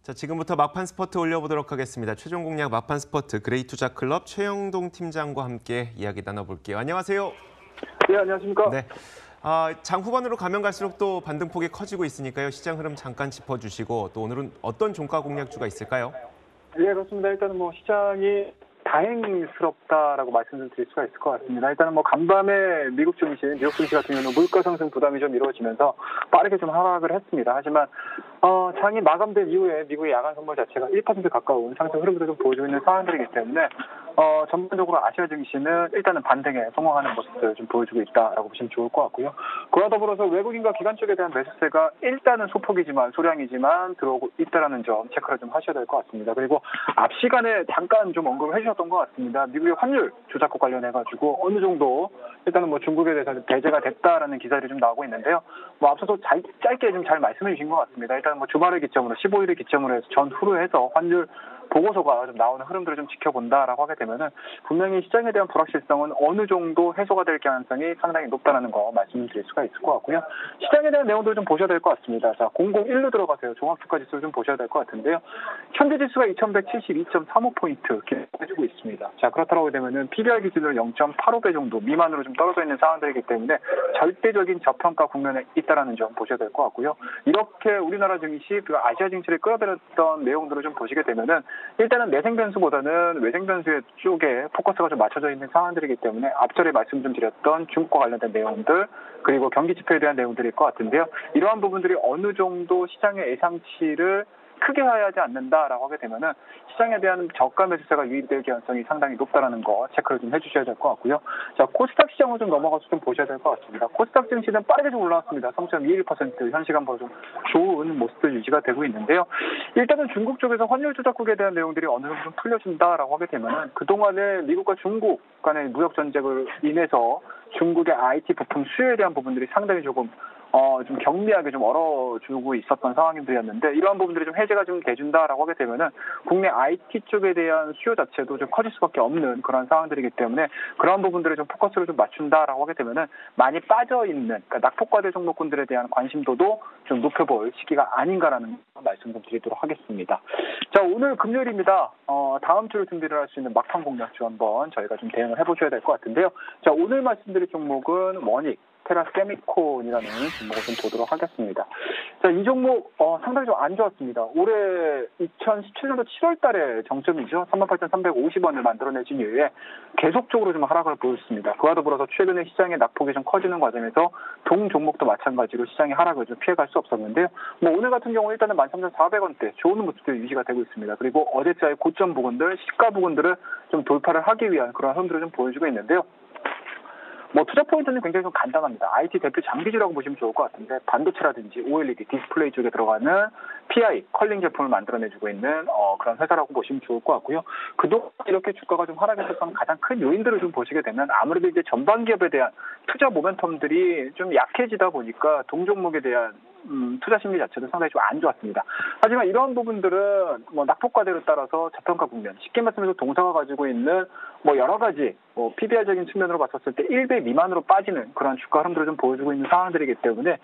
자, 지금부터 막판 스퍼트 올려보도록 하겠습니다. 최종 공략 막판 스퍼트 그레이투자클럽 최영동 팀장과 함께 이야기 나눠볼게요. 안녕하세요. 네, 안녕하십니까. 네. 장 후반으로 가면 갈수록 또 반등폭이 커지고 있으니까요. 시장 흐름 잠깐 짚어주시고 또 오늘은 어떤 종가 공략주가 있을까요? 네, 그렇습니다. 일단은 시장이 다행스럽다라고 말씀을 드릴 수가 있을 것 같습니다. 일단은 간밤에 미국 증시 같은 경우는 물가 상승 부담이 좀 이루어지면서 빠르게 좀 하락을 했습니다. 하지만 장이 마감된 이후에 미국의 야간 선물 자체가 1% 가까운 상승 흐름을 좀 보여주고 있는 상황들이기 때문에 전반적으로 아시아 증시는 일단은 반등에 성공하는 모습을 좀 보여주고 있다라고 보시면 좋을 것 같고요. 그와 더불어서 외국인과 기관 쪽에 대한 매수세가 일단은 소폭이지만 소량이지만 들어오고 있다라는 점 체크를 좀 하셔야 될 것 같습니다. 그리고 앞 시간에 잠깐 좀 언급을 해주셨던 것 같습니다. 미국의 환율 조작국 관련해가지고 어느 정도 일단은 중국에 대해서 배제가 됐다라는 기사들이 좀 나오고 있는데요. 앞서서 짧게 좀 잘 말씀해 주신 것 같습니다. 일단 주말을 기점으로 15일을 기점으로 해서 전후로 해서 환율 보고서가 좀 나오는 흐름들을 좀 지켜본다라고 하게 되면은 분명히 시장에 대한 불확실성은 어느 정도 해소가 될 가능성이 상당히 높다라는 거 말씀드릴 수가 있을 것 같고요. 시장에 대한 내용도 좀 보셔야 될 것 같습니다. 자, 001로 들어가세요. 종합주가 지수를 좀 보셔야 될 것 같은데요. 현재 지수가 2172.35포인트 기록해주고 있습니다. 자, 그렇다고 하게 되면은 PBR 기준으로 0.85배 정도 미만으로 좀 떨어져 있는 상황들이기 때문에 절대적인 저평가 국면에 있다라는 점 보셔야 될 것 같고요. 이렇게 우리나라 증시, 아시아 증시를 끌어들였던 내용들을 좀 보시게 되면은 일단은 내생 변수보다는 외생 변수 쪽에 포커스가 좀 맞춰져 있는 상황들이기 때문에 앞전에 말씀 좀 드렸던 중국과 관련된 내용들 그리고 경기 지표에 대한 내용들일 것 같은데요. 이러한 부분들이 어느 정도 시장의 예상치를 크게 하야하지 않는다라고 하게 되면은 시장에 대한 저가 매수세가 유입될 가능성이 상당히 높다라는 거 체크를 좀 해주셔야 될 것 같고요. 자, 코스닥 시장으로 좀 넘어가서 좀 보셔야 될 것 같습니다. 코스닥 증시는 빠르게 좀 올라왔습니다. 0.21% 현 시간보다 좀 좋은 모습들 유지가 되고 있는데요. 일단은 중국 쪽에서 환율 조작국에 대한 내용들이 어느 정도 좀 풀려준다라고 하게 되면은 그동안에 미국과 중국 간의 무역 전쟁을 인해서 중국의 IT 부품 수요에 대한 부분들이 상당히 좀 경미하게 좀 얼어주고 있었던 상황들이었는데 이러한 부분들이 좀 해제가 좀 돼준다라고 하게 되면은 국내 IT 쪽에 대한 수요 자체도 좀 커질 수밖에 없는 그런 상황들이기 때문에 그런 부분들에 좀 포커스를 좀 맞춘다라고 하게 되면은 많이 빠져 있는 그러니까 낙폭과대 종목군들에 대한 관심도도 좀 높여볼 시기가 아닌가라는 말씀 좀 드리도록 하겠습니다. 자, 오늘 금요일입니다. 다음 주를 준비를 할 수 있는 막판 공략주 한번 저희가 좀 대응을 해보셔야 될 것 같은데요. 자, 오늘 말씀드릴 종목은 원익 테라세미콘이라는 종목을 좀 보도록 하겠습니다. 자, 이 종목 상당히 좀 안 좋았습니다. 올해 2017년도 7월 달에 정점이죠. 38,350원을 만들어내신 이후에 계속적으로 좀 하락을 보였습니다. 그와 더불어서 최근에 시장의 낙폭이 좀 커지는 과정에서 동 종목도 마찬가지로 시장의 하락을 좀 피해갈 수 없었는데요. 오늘 같은 경우 일단은 13,400원대 좋은 모습들이 유지가 되고 있습니다. 그리고 어제자의 고점 부근들, 시가 부근들을 좀 돌파를 하기 위한 그런 흐름들을 좀 보여주고 있는데요. 투자 포인트는 굉장히 좀 간단합니다. IT 대표 장비주라고 보시면 좋을 것 같은데 반도체라든지 OLED 디스플레이 쪽에 들어가는 PI, 컬링 제품을 만들어내주고 있는 그런 회사라고 보시면 좋을 것 같고요. 그동안 이렇게 주가가 좀 하락했었던 가장 큰 요인들을 좀 보시게 되면 아무래도 이제 전반 기업에 대한 투자 모멘텀들이 좀 약해지다 보니까 동종목에 대한 투자 심리 자체도 상당히 좀 안 좋았습니다. 하지만 이런 부분들은 낙폭과대로 따라서 저평가 국면, 쉽게 말씀해서 동사가 가지고 있는 여러 가지 PBR적인 측면으로 봤었을 때 1배 미만으로 빠지는 그런 주가 흐름들을 좀 보여주고 있는 상황들이기 때문에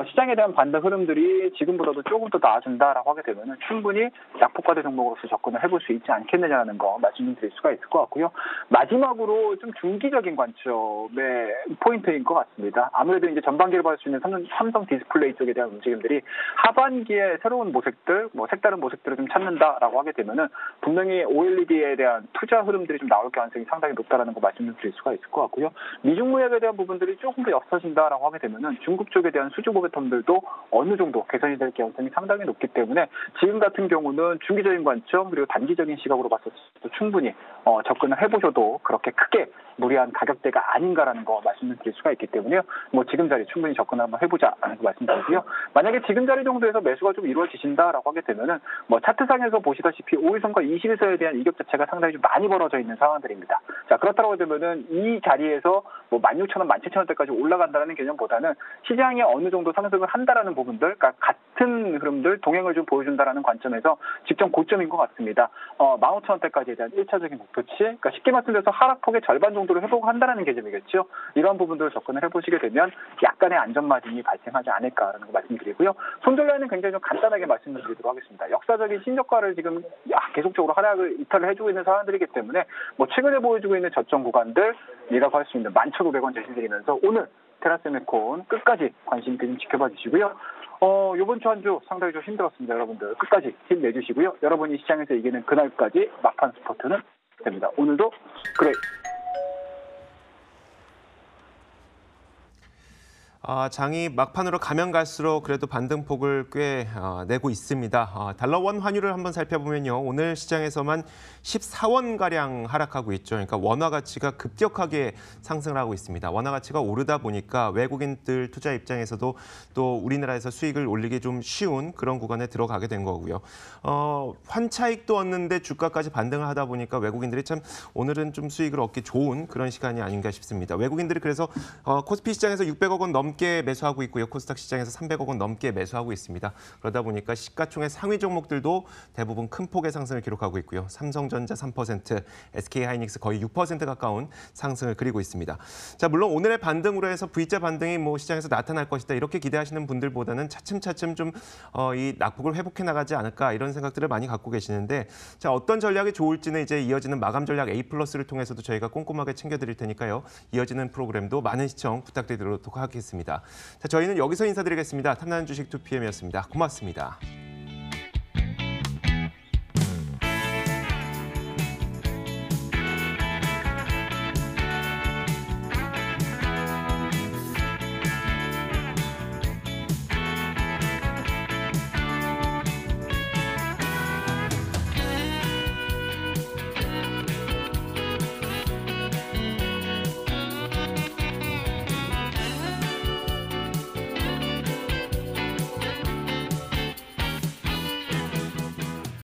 시장에 대한 반등 흐름들이 지금보다도 조금 더 나아진다라고 하게 되면 충분히 낙폭과대 종목으로서 접근을 해볼 수 있지 않겠느냐는 거 말씀드릴 수가 있을 것 같고요. 마지막으로 좀 중기적인 관점의 포인트인 것 같습니다. 아무래도 이제 전반기를 볼 수 있는 삼성 디스플레이 쪽에 대한 움직임들이 하반기에 새로운 모색들, 색다른 모색들을 좀 찾는다라고 하게 되면은 분명히 OLED에 대한 투자 흐름들이 좀 나올 가능성이 상당히 높다라는 거 말씀드릴 수가 있을 것 같고요. 미중 무역에 대한 부분들이 조금 더 옅어진다라고 하게 되면은 중국 쪽에 대한 수주 모멘텀들도 어느 정도 개선이 될 가능성이 상당히 높기 때문에 지금 같은 경우는 중기적인 관점 그리고 단기적인 시각으로 봤을 때도 충분히 접근을 해보셔도 그렇게 크게 무리한 가격대가 아닌가라는 거 말씀드릴 수가 있기 때문에요. 지금 자리 충분히 접근 한번 해보자라는 거 말씀드리고요. 만약에 지금 자리 정도에서 매수가 좀 이루어지신다라고 하게 되면은 차트상에서 보시다시피 5일선과 20일선에 대한 이격 자체가 상당히 좀 많이 벌어져 있는 상황들입니다. 자, 그렇다고 되면은 이 자리에서 뭐 16,000원, 17,000원대까지 올라간다는 개념보다는 시장이 어느 정도 상승을 한다라는 부분들, 그러니까 같은 흐름들 동행을 좀 보여준다라는 관점에서 직전 고점인 것 같습니다. 15,000원대까지에 대한 1차적인 목표치, 그러니까 쉽게 말씀드려서 하락폭의 절반 정도를 회복한다라는 개념이겠죠. 이러한 부분들을 접근을 해보시게 되면 약간의 안전마진이 발생하지 않을까라는 거 말씀드리고요. 손절라인은 굉장히 좀 간단하게 말씀을 드리도록 하겠습니다. 역사적인 신저가를 지금 계속적으로 하락을 이탈을 해주고 있는 상황들이기 때문에 뭐 최근에 보여주고 있는 저점 구간들이라고 할 수 있는 11,500원 제시드리면서 오늘 테라세미콘 끝까지 관심 있게 좀 지켜봐 주시고요. 이번 주 한 주 상당히 좀 힘들었습니다. 여러분들 끝까지 힘내주시고요. 여러분이 시장에서 이기는 그날까지 막판 스포트는 됩니다. 오늘도 그래. 장이 막판으로 가면 갈수록 그래도 반등폭을 꽤 내고 있습니다. 달러원 환율을 한번 살펴보면요. 오늘 시장에서만 14원가량 하락하고 있죠. 그러니까 원화 가치가 급격하게 상승을 하고 있습니다. 원화 가치가 오르다 보니까 외국인들 투자 입장에서도 또 우리나라에서 수익을 올리기 좀 쉬운 그런 구간에 들어가게 된 거고요. 환차익도 얻는데 주가까지 반등을 하다 보니까 외국인들이 참 오늘은 좀 수익을 얻기 좋은 그런 시간이 아닌가 싶습니다. 외국인들이 그래서 코스피 시장에서 600억 원 넘게 매수하고 있고요. 코스닥 시장에서 300억 원 넘게 매수하고 있습니다. 그러다 보니까 시가총액 상위 종목들도 대부분 큰 폭의 상승을 기록하고 있고요. 삼성전자 3%, SK하이닉스 거의 6% 가까운 상승을 그리고 있습니다. 자, 물론 오늘의 반등으로 해서 V자 반등이 뭐 시장에서 나타날 것이다 이렇게 기대하시는 분들보다는 차츰차츰 좀 이 낙폭을 회복해 나가지 않을까 이런 생각들을 많이 갖고 계시는데, 자, 어떤 전략이 좋을지는 이제 이어지는 마감 전략 A+를 통해서도 저희가 꼼꼼하게 챙겨드릴 테니까요. 이어지는 프로그램도 많은 시청 부탁드리도록 하겠습니다. 자, 저희는 여기서 인사드리겠습니다. 탐나는 주식 2PM이었습니다. 고맙습니다.